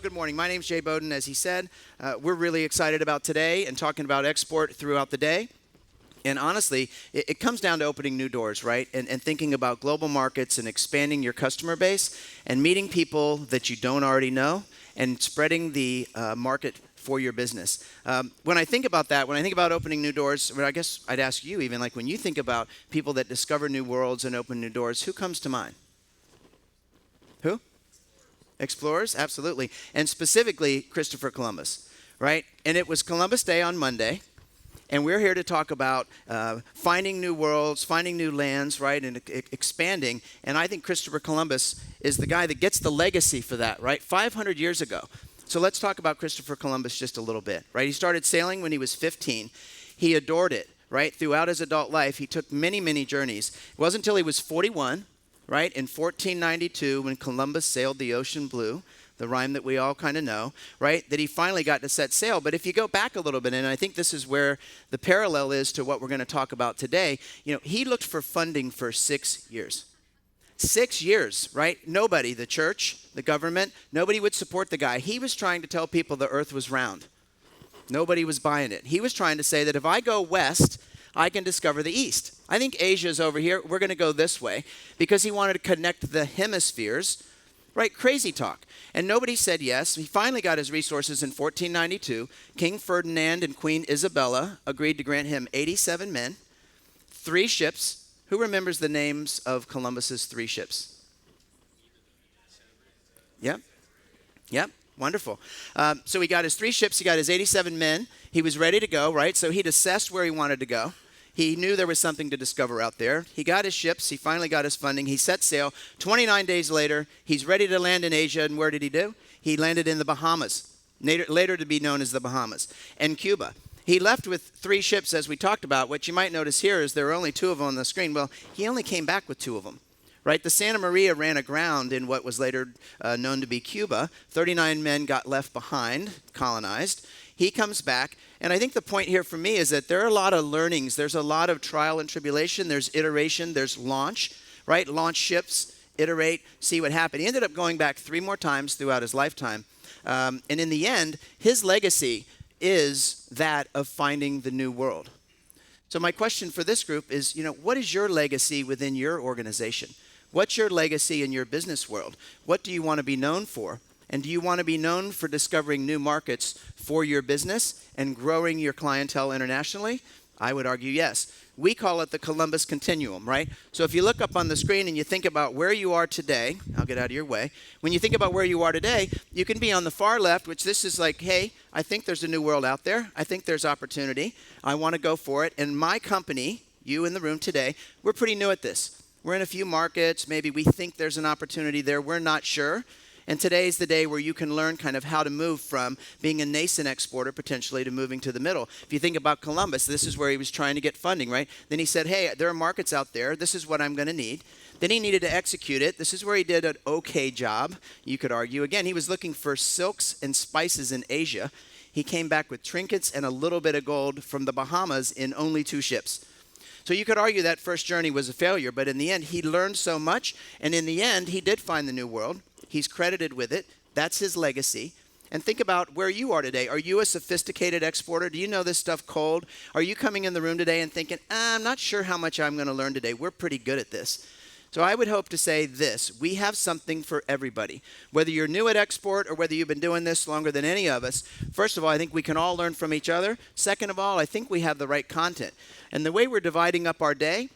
good morning. My name's Jay Bowden, as he said. We're really excited about today and talking about export throughout the day. And honestly, it comes down to opening new doors, right? And thinking about global markets and expanding your customer base and meeting people that you don't already know and spreading the market for your business. When I think about that, when I think about opening new doors, I guess I'd ask you even, like when you think about people that discover new worlds and open new doors, who comes to mind? Who? Explorers, absolutely. And specifically, Christopher Columbus, right? And it was Columbus Day on Monday. And we're here to talk about finding new worlds, finding new lands, right, and expanding. And I think Christopher Columbus is the guy that gets the legacy for that, right? 500 years ago. So let's talk about Christopher Columbus just a little bit, right? He started sailing when he was 15. He adored it, right? Throughout his adult life, he took many, many journeys. It wasn't until he was 41, right, in 1492 when Columbus sailed the ocean blue, the rhyme that we all kind of know, right, that he finally got to set sail. But if you go back a little bit, and I think this is where the parallel is to what we're going to talk about today, he looked for funding for 6 years. 6 years, right? Nobody, the church, the government, nobody would support the guy. He was trying to tell people the earth was round. Nobody was buying it. He was trying to say that if I go west, I can discover the east. I think Asia is over here. We're going to go this way because he wanted to connect the hemispheres, right? Crazy talk. And nobody said yes. He finally got his resources in 1492. King Ferdinand and Queen Isabella agreed to grant him 87 men, 3 ships. Who remembers the names of Columbus's 3 ships? Yep. Yep. Wonderful. So he got his 3 ships. He got his 87 men. He was ready to go, right? So he'd assessed where he wanted to go. He knew there was something to discover out there. He got his ships. He finally got his funding. He set sail. 29 days later, he's ready to land in Asia. And where did he do? He landed in the Bahamas, later to be known as the Bahamas, and Cuba. He left with 3 ships, as we talked about. What you might notice here is there are only 2 of them on the screen. Well, he only came back with 2 of them, right? The Santa Maria ran aground in what was later known to be Cuba. 39 men got left behind, colonized. He comes back. And I think the point here for me is that there are a lot of learnings. There's a lot of trial and tribulation. There's iteration. There's launch, right? Launch ships, iterate, see what happened. He ended up going back 3 more times throughout his lifetime. And in the end, his legacy is that of finding the new world. So my question for this group is, what is your legacy within your organization? What's your legacy in your business world? What do you want to be known for? And do you want to be known for discovering new markets for your business and growing your clientele internationally? I would argue yes. We call it the Columbus Continuum, right? So if you look up on the screen and you think about where you are today, I'll get out of your way. When you think about where you are today, you can be on the far left, which this is like, hey, I think there's a new world out there. I think there's opportunity. I want to go for it. And my company, you in the room today, we're pretty new at this. We're in a few markets. Maybe we think there's an opportunity there. We're not sure. And today is the day where you can learn kind of how to move from being a nascent exporter potentially to moving to the middle. If you think about Columbus, this is where he was trying to get funding, right? Then he said, hey, there are markets out there. This is what I'm going to need. Then he needed to execute it. This is where he did an okay job, you could argue. Again, he was looking for silks and spices in Asia. He came back with trinkets and a little bit of gold from the Bahamas in only 2 ships. So you could argue that first journey was a failure, but in the end, he learned so much. And in the end, he did find the new world. He's credited with it. That's his legacy. And think about where you are today. Are you a sophisticated exporter? Do you know this stuff cold? Are you coming in the room today and thinking, I'm not sure how much I'm going to learn today. We're pretty good at this. So I would hope to say this. We have something for everybody. Whether you're new at export or whether you've been doing this longer than any of us, first of all, I think we can all learn from each other. Second of all, I think we have the right content. And the way we're dividing up our day,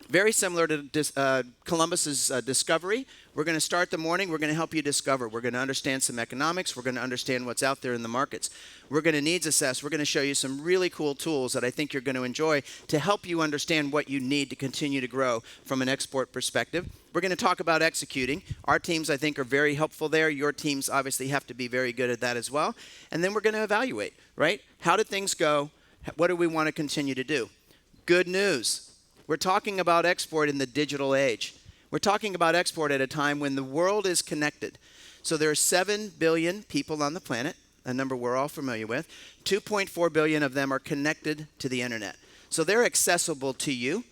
very similar to Columbus's discovery. We're going to start the morning. We're going to help you discover. We're going to understand some economics. We're going to understand what's out there in the markets. We're going to needs assess. We're going to show you some really cool tools that I think you're going to enjoy to help you understand what you need to continue to grow from an export perspective. We're going to talk about executing. Our teams, I think, are very helpful there. Your teams obviously have to be very good at that as well. And then we're going to evaluate, right? How did things go? What do we want to continue to do? Good news. We're talking about export in the digital age. We're talking about export at a time when the world is connected. So there are 7 billion people on the planet, a number we're all familiar with. 2.4 billion of them are connected to the internet. So they're accessible to you.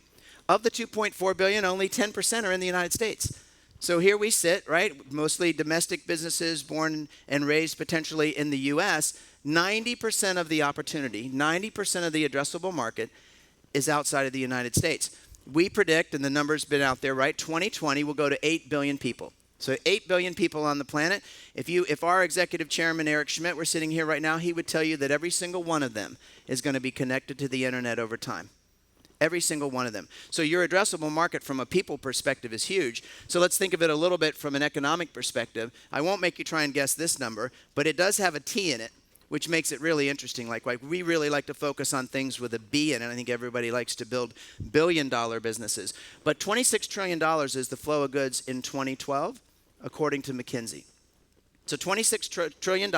Of the 2.4 billion, only 10% are in the United States. So here we sit, right? Mostly domestic businesses born and raised potentially in the US. 90% of the opportunity, 90% of the addressable market is outside of the United States. We predict, and the number's been out there, right? 2020 will go to 8 billion people. So 8 billion people on the planet. If our executive chairman, Eric Schmidt, were sitting here right now, he would tell you that every single one of them is going to be connected to the internet over time. Every single one of them. So your addressable market from a people perspective is huge. So let's think of it a little bit from an economic perspective. I won't make you try and guess this number, but it does have a T in it, which makes it really interesting. Like we really like to focus on things with a B in it. I think everybody likes to build billion-dollar businesses. But $26 trillion is the flow of goods in 2012, according to McKinsey. So $26 trillion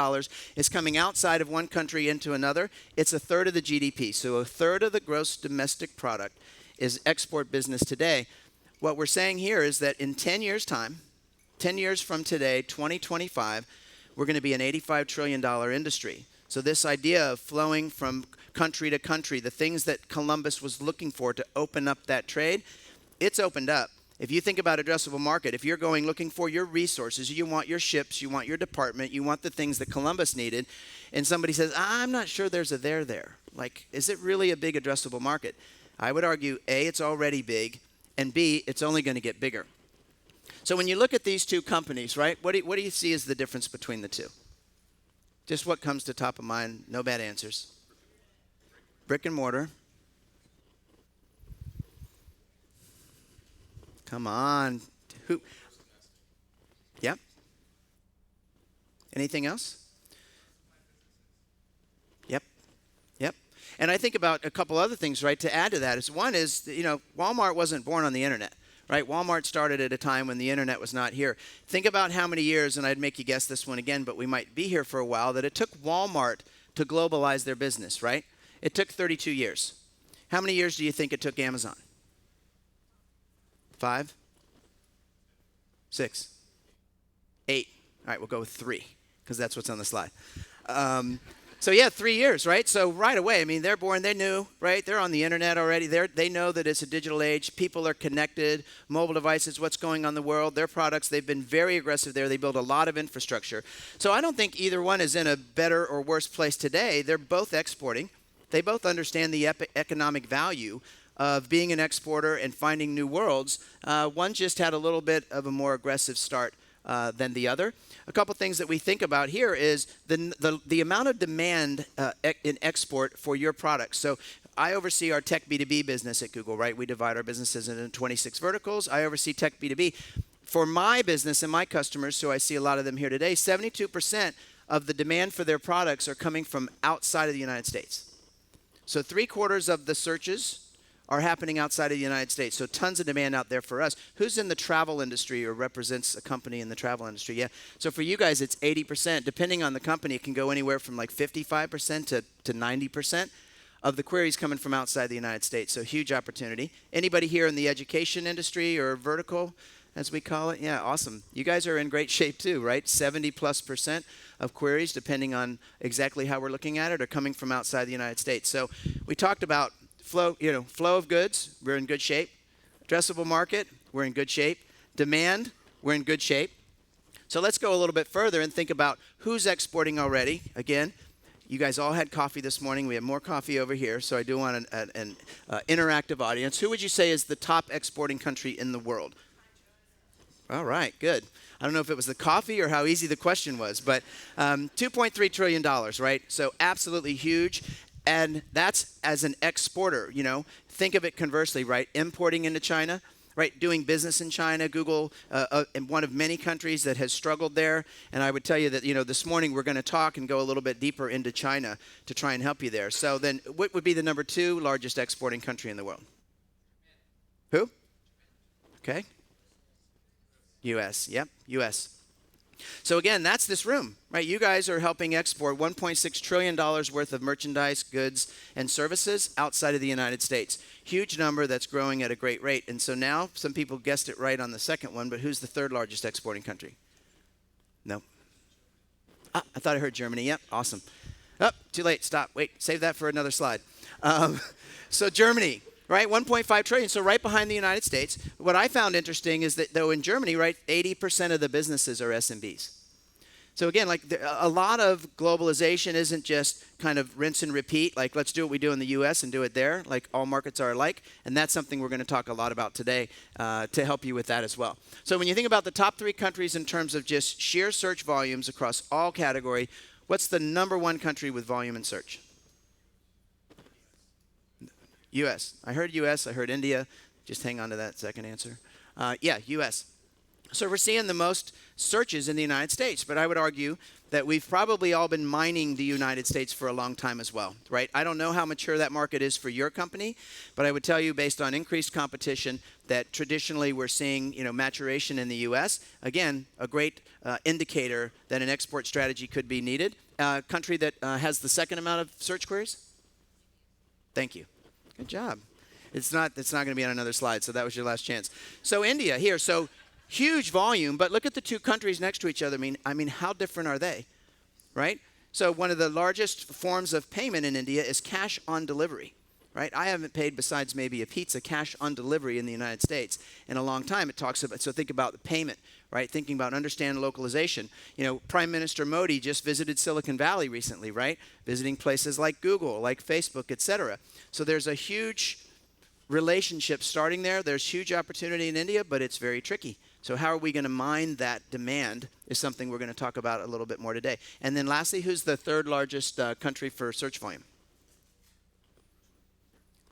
is coming outside of one country into another. It's a third of the GDP. So a third of the gross domestic product is export business today. What we're saying here is that in 10 years' time, 10 years from today, 2025, we're going to be an $85 trillion industry. So this idea of flowing from country to country, the things that Columbus was looking for to open up that trade, it's opened up. If you think about addressable market, if you're going looking for your resources, you want your ships, you want your department, you want the things that Columbus needed, and somebody says, I'm not sure there's a there. Like, is it really a big addressable market? I would argue, A, it's already big, and B, it's only going to get bigger. So when you look at these two companies, right, what do you see as the difference between the two? Just what comes to top of mind? No bad answers. Brick and mortar. Come on. Who? Yep. Anything else? Yep. And I think about a couple other things, right, to add to that. One is, Walmart wasn't born on the internet, right? Walmart started at a time when the internet was not here. Think about how many years, and I'd make you guess this one again, but we might be here for a while, that it took Walmart to globalize their business, right? It took 32 years. How many years do you think it took Amazon? 5, 6, 8. All right, we'll go with 3 because that's what's on the slide. So yeah, 3 years, right? So right away, I mean, they're born, they knew, right? They're on the internet already. They know that it's a digital age. People are connected, mobile devices, what's going on in the world, their products. They've been very aggressive there. They build a lot of infrastructure. So I don't think either one is in a better or worse place today. They're both exporting. They both understand the economic value of being an exporter and finding new worlds. One just had a little bit of a more aggressive start than the other. A couple things that we think about here is the amount of demand in export for your products. So I oversee our tech B2B business at Google, right? We divide our businesses into 26 verticals. I oversee tech B2B. For my business and my customers, so I see a lot of them here today, 72% of the demand for their products are coming from outside of the United States. So 3/4 of the searches are happening outside of the United States. So tons of demand out there for us. Who's in the travel industry or represents a company in the travel industry? Yeah. So for you guys, it's 80%. Depending on the company, it can go anywhere from like 55% to 90% of the queries coming from outside the United States. So huge opportunity. Anybody here in the education industry or vertical, as we call it? Yeah, awesome. You guys are in great shape too, right? 70+% of queries, depending on exactly how we're looking at it, are coming from outside the United States. So we talked about flow of goods, we're in good shape. Addressable market, we're in good shape. Demand, we're in good shape. So let's go a little bit further and think about who's exporting already. Again, you guys all had coffee this morning. We have more coffee over here, so I do want an interactive audience. Who would you say is the top exporting country in the world? All right, good. I don't know if it was the coffee or how easy the question was, but $2.3 trillion, right? So absolutely huge. And that's as an exporter, Think of it conversely, right? Importing into China, right? Doing business in China. Google, in one of many countries that has struggled there. And I would tell you that, this morning we're going to talk and go a little bit deeper into China to try and help you there. So then what would be the number 2 largest exporting country in the world? Who? Okay. U.S. Yep, U.S. So again, that's this room, right? You guys are helping export $1.6 trillion worth of merchandise, goods, and services outside of the United States. Huge number that's growing at a great rate. And so now, some people guessed it right on the second one, but who's the 3rd largest exporting country? No. I thought I heard Germany. Yep, awesome. Oh, too late. Stop. Wait, save that for another slide. So Germany. right? 1.5 trillion, so right behind the United States. What I found interesting is that though in Germany, right, 80% of the businesses are SMBs. So again, like a lot of globalization isn't just kind of rinse and repeat, like let's do what we do in the US and do it there, like all markets are alike. And that's something we're going to talk a lot about today to help you with that as well. So when you think about the top 3 countries in terms of just sheer search volumes across all category, what's the number 1 country with volume in search? US. I heard US, I heard India. Just hang on to that second answer. Yeah, US. So we're seeing the most searches in the United States, but I would argue that we've probably all been mining the United States for a long time as well, right? I don't know how mature that market is for your company, but I would tell you based on increased competition that traditionally we're seeing, maturation in the U.S. Again, a great indicator that an export strategy could be needed. Country that has the second amount of search queries? Thank you. Good job. It's not going to be on another slide, so that was your last chance. So India here. So huge volume, but look at the 2 countries next to each other. I mean, how different are they, right? So one of the largest forms of payment in India is cash on delivery, right? I haven't paid, besides maybe a pizza, cash on delivery in the United States in a long time. It talks about, so think about the payment, right? Thinking about understand localization. Prime Minister Modi just visited Silicon Valley recently, right? Visiting places like Google, like Facebook, et cetera. So there's a huge relationship starting there. There's huge opportunity in India, but it's very tricky. So how are we going to mine that demand is something we're going to talk about a little bit more today. And then lastly, who's the 3rd largest country for search volume?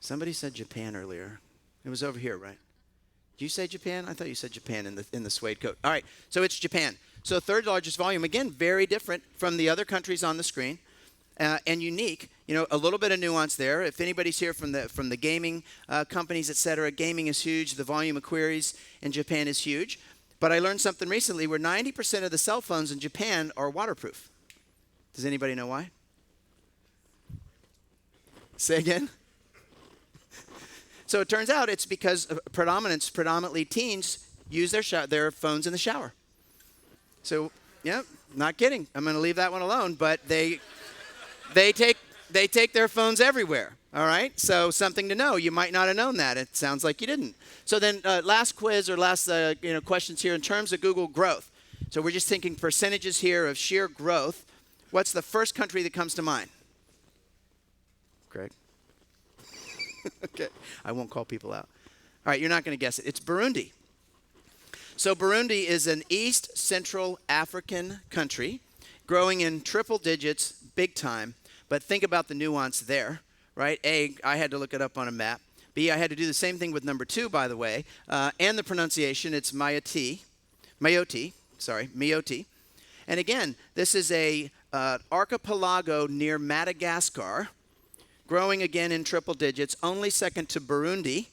Somebody said Japan earlier. It was over here, right? Did you say Japan? I thought you said Japan in the suede coat. All right, so it's Japan. So 3rd largest volume, again, very different from the other countries on the screen. And unique, a little bit of nuance there. If anybody's here from the gaming companies, et cetera, gaming is huge. The volume of queries in Japan is huge. But I learned something recently where 90% of the cell phones in Japan are waterproof. Does anybody know why? Say again? So it turns out it's because predominantly teens use their phones in the shower. So, yeah, not kidding. I'm going to leave that one alone, but they take their phones everywhere, all right? So something to know. You might not have known that. It sounds like you didn't. So then last quiz or last questions here in terms of Google growth. So we're just thinking percentages here of sheer growth. What's the first country that comes to mind? Greg? Okay. I won't call people out. All right, you're not going to guess it. It's Burundi. So Burundi is an East Central African country growing in triple digits, big time. But think about the nuance there, right? A, I had to look it up on a map. B, I had to do the same thing with number 2, by the way. And the pronunciation, it's Mayoti. And again, this is a archipelago near Madagascar, growing again in triple digits, only second to Burundi.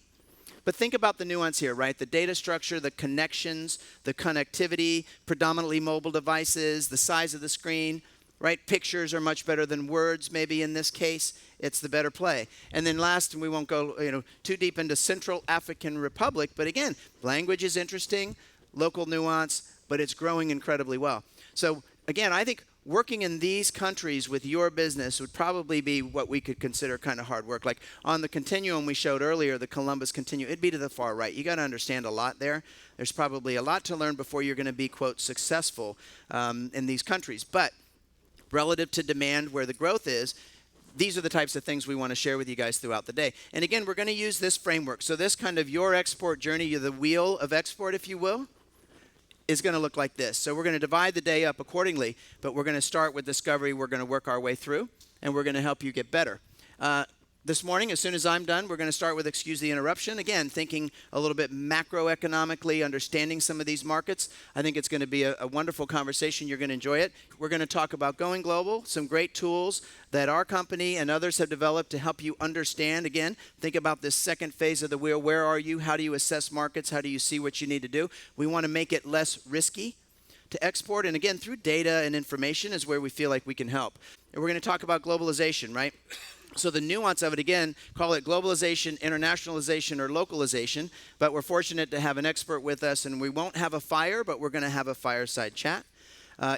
But think about the nuance here, right? The data structure, the connections, the connectivity, predominantly mobile devices, the size of the screen, right? Pictures are much better than words, maybe in this case. It's the better play. And then last, and we won't go too deep into Central African Republic, but again, language is interesting, local nuance, but it's growing incredibly well. So again, I think working in these countries with your business would probably be what we could consider kind of hard work. Like on the continuum we showed earlier, the Columbus continuum, it'd be to the far right. You got to understand a lot there. There's probably a lot to learn before you're going to be, quote, successful in these countries. But relative to demand, where the growth is, these are the types of things we want to share with you guys throughout the day. And again, we're going to use this framework. So this kind of your export journey, you're the wheel of export, if you will, is going to look like this. So we're going to divide the day up accordingly, but we're going to start with discovery. We're going to work our way through, and we're going to help you get better. This morning, as soon as I'm done, we're going to start with excuse the interruption. Again, thinking a little bit macroeconomically, understanding some of these markets. I think it's going to be a wonderful conversation. You're going to enjoy it. We're going to talk about going global, some great tools that our company and others have developed to help you understand. Again, think about this second phase of the wheel. Where are you? How do you assess markets? How do you see what you need to do? We want to make it less risky to export. And again, through data and information is where we feel like we can help. And we're going to talk about globalization, right? So the nuance of it, again, call it globalization, internationalization, or localization. But we're fortunate to have an expert with us, and we won't have a fire, but we're going to have a fireside chat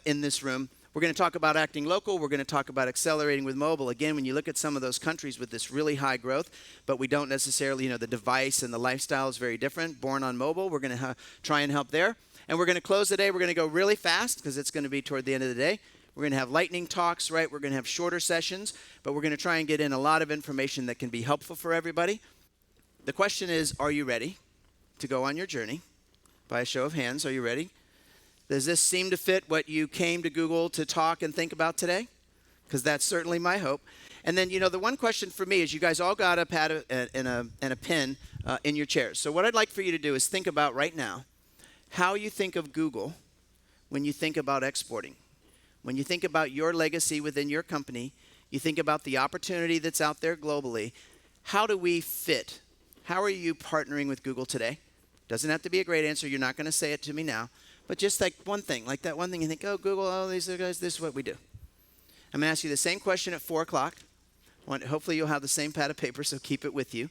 in this room. We're going to talk about acting local. We're going to talk about accelerating with mobile. Again, when you look at some of those countries with this really high growth, but we don't necessarily, the device and the lifestyle is very different. Born on mobile, we're going to try and help there. And we're going to close the day. We're going to go really fast because it's going to be toward the end of the day. We're going to have lightning talks, right? We're going to have shorter sessions, but we're going to try and get in a lot of information that can be helpful for everybody. The question is, are you ready to go on your journey? By a show of hands, are you ready? Does this seem to fit what you came to Google to talk and think about today? Because that's certainly my hope. And then, the one question for me is you guys all got a pad and a pen in your chairs. So what I'd like for you to do is think about right now how you think of Google when you think about exporting. When you think about your legacy within your company, you think about the opportunity that's out there globally. How do we fit? How are you partnering with Google today? Doesn't have to be a great answer. You're not going to say it to me now. But just like one thing, like that one thing you think, oh, Google, oh, these are guys, this is what we do. I'm going to ask you the same question at 4 o'clock. Hopefully you'll have the same pad of paper, so keep it with you.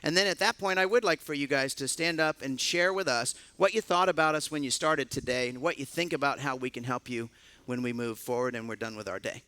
And then at that point, I would like for you guys to stand up and share with us what you thought about us when you started today and what you think about how we can help you when we move forward and we're done with our day.